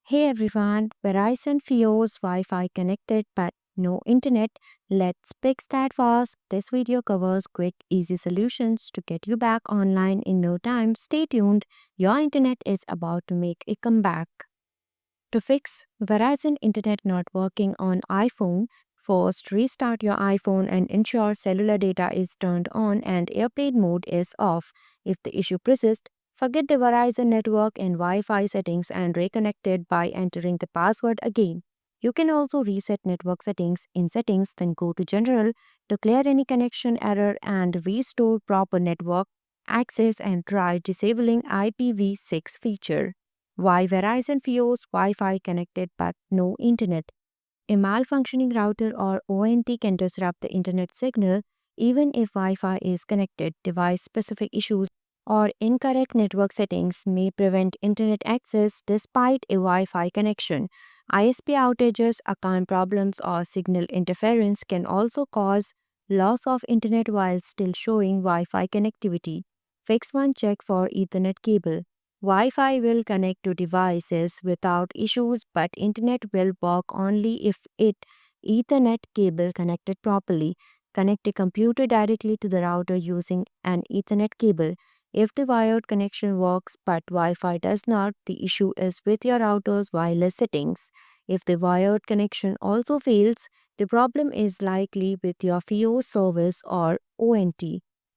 Hey everyone, Verizon Fios Wi-Fi connected but no internet. Let's fix that fast. This video covers quick, easy solutions to get you back online in no time. Stay tuned. Your internet is about to make a comeback. To fix Verizon internet not working on iPhone, first restart your iPhone and ensure cellular data is turned on and airplane mode is off. If the issue persists, forget the Verizon network and Wi-Fi settings and reconnect it by entering the password again. You can also reset network settings in settings, then go to general to clear any connection error and restore proper network access and try disabling IPv6 feature. Why Verizon Fios Wi-Fi connected but no internet? A malfunctioning router or ONT can disrupt the internet signal even if Wi-Fi is connected. Device-specific issues or incorrect network settings may prevent internet access despite a Wi-Fi connection. ISP outages, account problems, or signal interference can also cause loss of internet while still showing Wi-Fi connectivity. Fix one, check for Ethernet cable. Wi-Fi will connect to devices without issues, but internet will work only if it Ethernet cable connected properly. Connect a computer directly to the router using an Ethernet cable. If the wired connection works but Wi-Fi does not, the issue is with your router's wireless settings. If the wired connection also fails, the problem is likely with your FIOS service or ONT.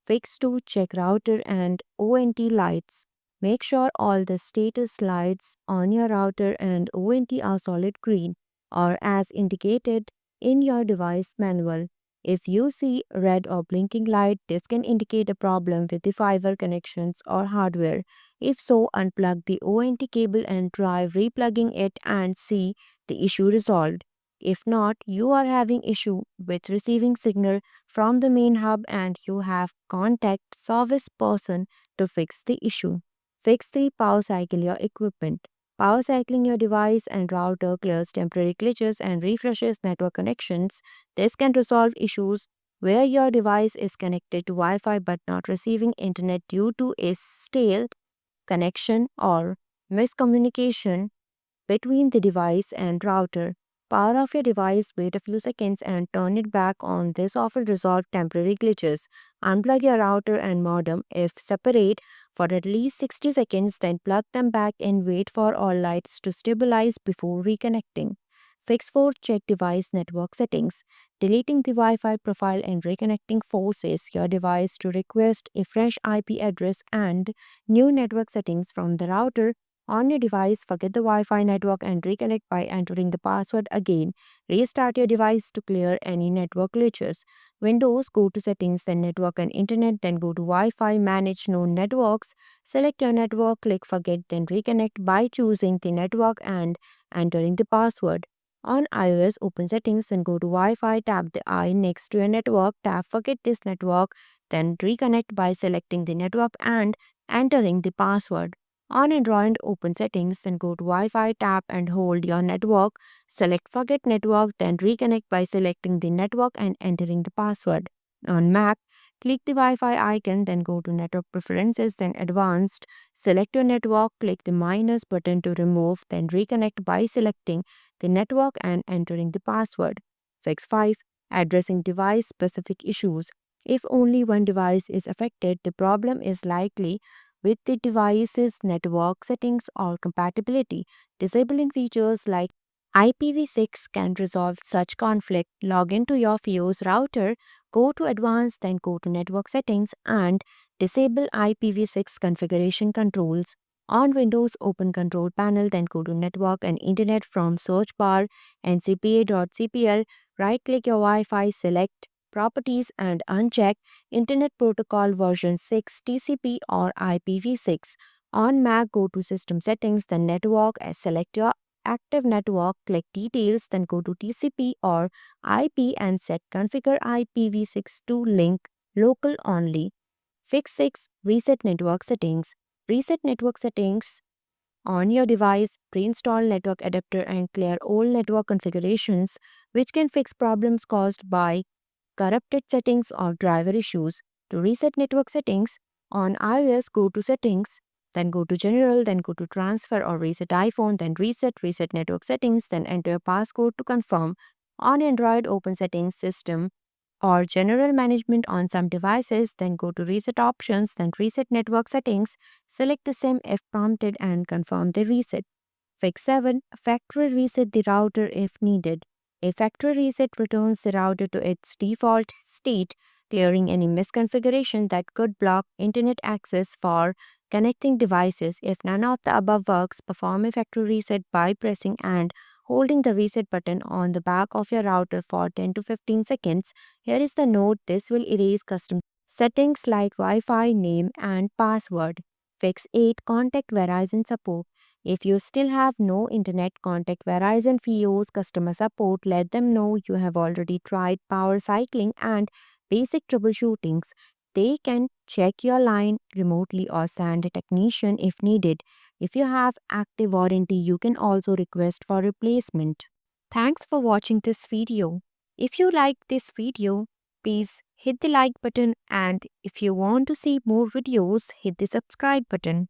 Fix to check router and ONT lights. Make sure all the status lights on your router and ONT are solid green or as indicated in your device manual. If you see red or blinking light, this can indicate a problem with the fiber connections or hardware. If so, unplug the ONT cable and try replugging it and see the issue resolved. If not, you are having issue with receiving signal from the main hub and you have contact service person to fix the issue. Fix the power cycle your equipment. Power cycling your device and router clears temporary glitches and refreshes network connections. This can resolve issues where your device is connected to Wi Fi but not receiving internet due to a stale connection or miscommunication between the device and router. Power off your device, wait a few seconds, and turn it back on. This often resolves temporary glitches. Unplug your router and modem if separate for at least 60 seconds, then plug them back in. Wait for all lights to stabilize before reconnecting. Fix 4, check device network settings. Deleting the Wi Fi profile and reconnecting forces your device to request a fresh IP address and new network settings from the router on your device. Forget the Wi Fi network and reconnect by entering the password again. Restart your device to clear any network glitches. Windows, go to Settings, then Network and Internet, then go to Wi Fi, manage known networks. Select your network, click Forget, then reconnect by choosing the network and entering the password. On iOS, open Settings, then go to Wi Fi, tap the I next to your network, tap Forget this network, then reconnect by selecting the network and entering the password. On Android, open Settings, then go to Wi-Fi, tap and hold your network. Select Forget Network, then reconnect by selecting the network and entering the password. On Mac, click the Wi-Fi icon, then go to Network Preferences, then Advanced. Select your network, click the minus button to remove, then reconnect by selecting the network and entering the password. Fix 5. Addressing device-specific issues. If only one device is affected, the problem is likely with the device's network settings or compatibility. Disabling features like IPv6 can resolve such conflict. Log into your Fios router, go to Advanced, then go to Network Settings and disable IPv6 configuration controls. On Windows, open Control Panel, then go to Network and Internet from search bar ncpa.cpl. Right click your Wi Fi, select Properties and uncheck Internet Protocol version 6 TCP or IPv6. On Mac, go to System Settings, then Network, and select your active network, click Details, then go to TCP or IP and set Configure IPv6 to link local only. Fix 6. Reset network settings. Reset network settings on your device, reinstall network adapter and clear old network configurations, which can fix problems caused by corrupted settings or driver issues. To reset network settings, on iOS, go to Settings, then go to General, then go to Transfer or Reset iPhone, then Reset Network Settings, then enter your passcode to confirm. On Android, open Settings System or General Management on some devices, then go to Reset Options, then Reset Network Settings, select the same if prompted and confirm the reset. Fix 7. Factory reset the router if needed. A factory reset returns the router to its default state, clearing any misconfiguration that could block internet access for connecting devices. If none of the above works, perform a factory reset by pressing and holding the reset button on the back of your router for 10 to 15 seconds. Here is the note: this will erase custom settings like Wi-Fi name and password. Fix 8. Contact Verizon support. If you still have no internet, contact Verizon Fios customer support. Let them know you have already tried power cycling and basic troubleshootings. They can check your line remotely or send a technician if needed. If you have active warranty, you can also request for replacement. Thanks for watching this video. If you like this video, please hit the like button, and if you want to see more videos, hit the subscribe button.